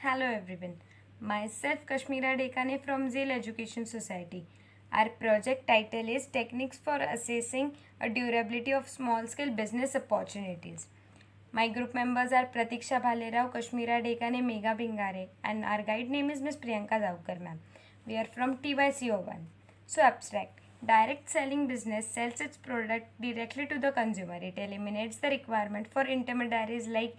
Hello everyone. Myself Kashmira Dekane from Zale Education Society. Our project title is Techniques for Assessing a Durability of Small Scale Business Opportunities. My group members are Pratiksha Bhalerao, Kashmira Dekane, Megha Bingare, and our guide name is Ms. Priyanka Zavkar ma'am. We are from TYCO1. So abstract. Direct selling business sells its product directly to the consumer. It eliminates the requirement for intermediaries like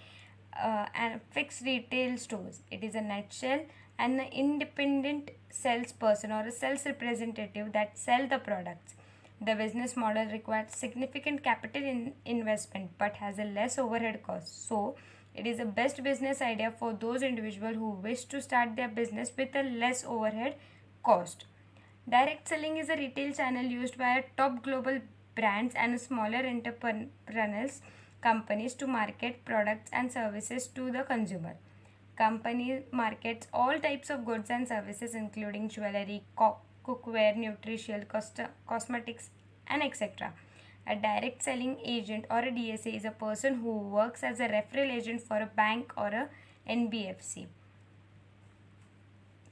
and fixed retail stores. It is a nutshell an independent salesperson or a sales representative that sell the products. The business model requires significant capital investment but has a less overhead cost. So, it is the best business idea for those individuals who wish to start their business with a less overhead cost. Direct selling is a retail channel used by top global brands and smaller entrepreneurs companies to market products and services to the consumer. Company markets all types of goods and services including jewelry, cookware, nutrition, cosmetics and etc. A direct selling agent or a DSA is a person who works as a referral agent for a bank or a NBFC.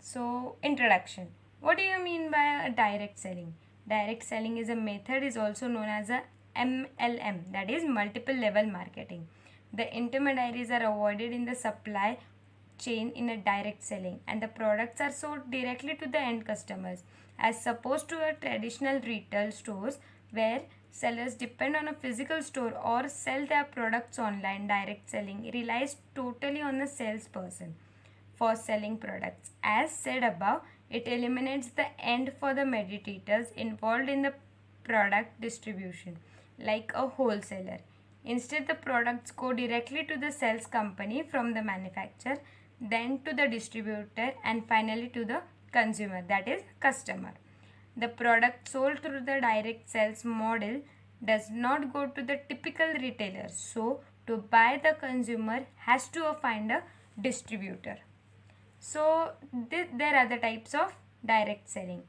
So, introduction. What do you mean by a direct selling? Direct selling is a method is also known as a MLM, that is multiple level marketing. The intermediaries are avoided in the supply chain in a direct selling and the products are sold directly to the end customers as opposed to a traditional retail stores where sellers depend on a physical store or sell their products online. Direct selling relies totally on the salesperson for selling products. As said above, it eliminates the end for the meditators involved in the product distribution, like a wholesaler. Instead, the products go directly to the sales company from the manufacturer, then to the distributor, and finally to the consumer, that is, customer. The product sold through the direct sales model does not go to the typical retailer. So, to buy, the consumer has to find a distributor. So, there are the types of direct selling.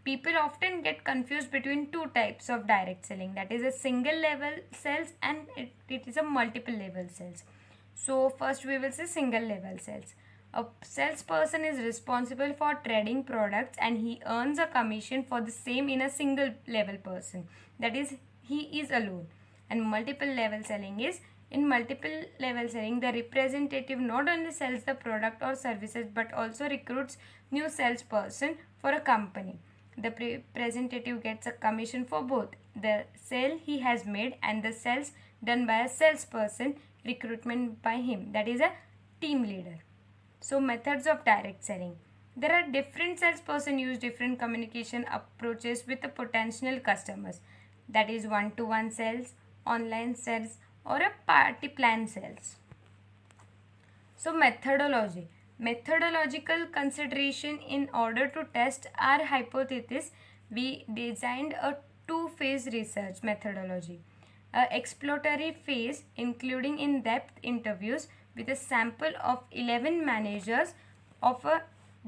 People often get confused between two types of direct selling, that is a single level sales and it is a multiple level sales. So, first we will say single level sales. A salesperson is responsible for trading products and he earns a commission for the same in a single level person, that is, he is alone. And multiple level selling is in multiple level selling, the representative not only sells the product or services but also recruits new salesperson for a company. The representative gets a commission for both the sale he has made and the sales done by a salesperson recruitment by him, that is a team leader. So methods of direct selling. There are different salesperson use different communication approaches with the potential customers, that is one-to-one sales, online sales or a party plan sales. So methodology. Methodological consideration. In order to test our hypothesis, we designed a two-phase research methodology. A exploratory phase including in-depth interviews with a sample of 11 managers of a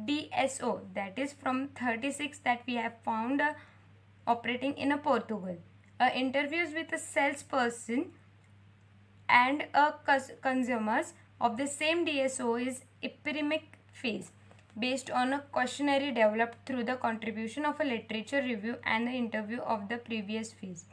DSO, that is from 36 that we have found operating in a Portugal. Interviews with a salesperson and a consumers of the same DSO is epidemic phase based on a questionnaire developed through the contribution of a literature review and the interview of the previous phase.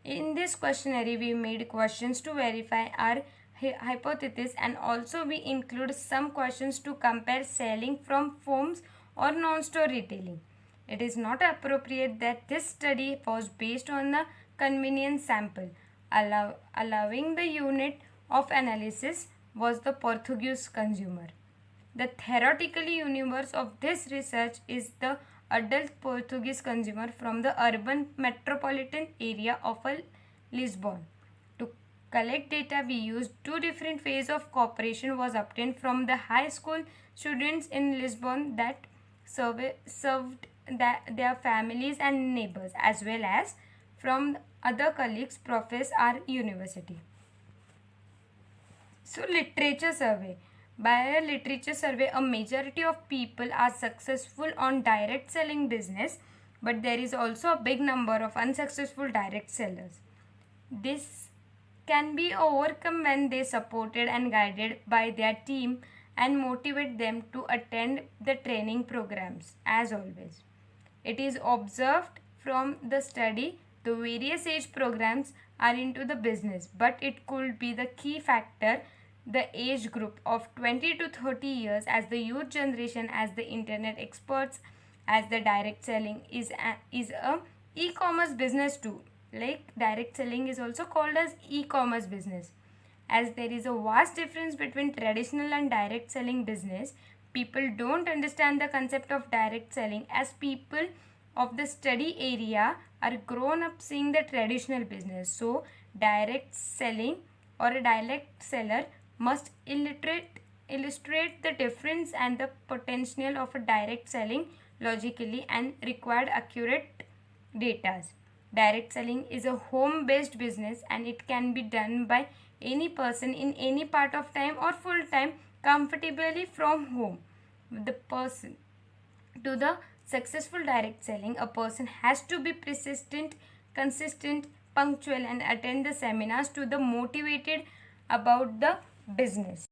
In this questionnaire, we made questions to verify our hypothesis and also we include some questions to compare selling from firms or non-store retailing. It is not appropriate that this study was based on a convenience sample. Allowing the unit of analysis was the Portuguese consumer. The theoretical universe of this research is the adult Portuguese consumer from the urban metropolitan area of Lisbon. To collect data, we used two different phases of cooperation was obtained from the high school students in Lisbon that served their families and neighbors as well as from other colleagues profess our university. So literature survey. By a literature survey, a majority of people are successful on direct selling business, but there is also a big number of unsuccessful direct sellers. This can be overcome when they supported and guided by their team and motivate them to attend the training programs as always. It is observed from the study the various age programs are into the business, but it could be the key factor the age group of 20 to 30 years as the youth generation, as the internet experts, as the direct selling is a e-commerce business too. Like direct selling is also called as e-commerce business. As there is a vast difference between traditional and direct selling business, people don't understand the concept of direct selling as people of the study area are grown up seeing the traditional business. So direct selling or a direct seller must illustrate the difference and the potential of a direct selling logically and required accurate data. Direct selling is a home based business and it can be done by any person in any part of time or full time comfortably from home. The person to the successful direct selling, a person has to be persistent, consistent, punctual, and attend the seminars to the motivated about the business.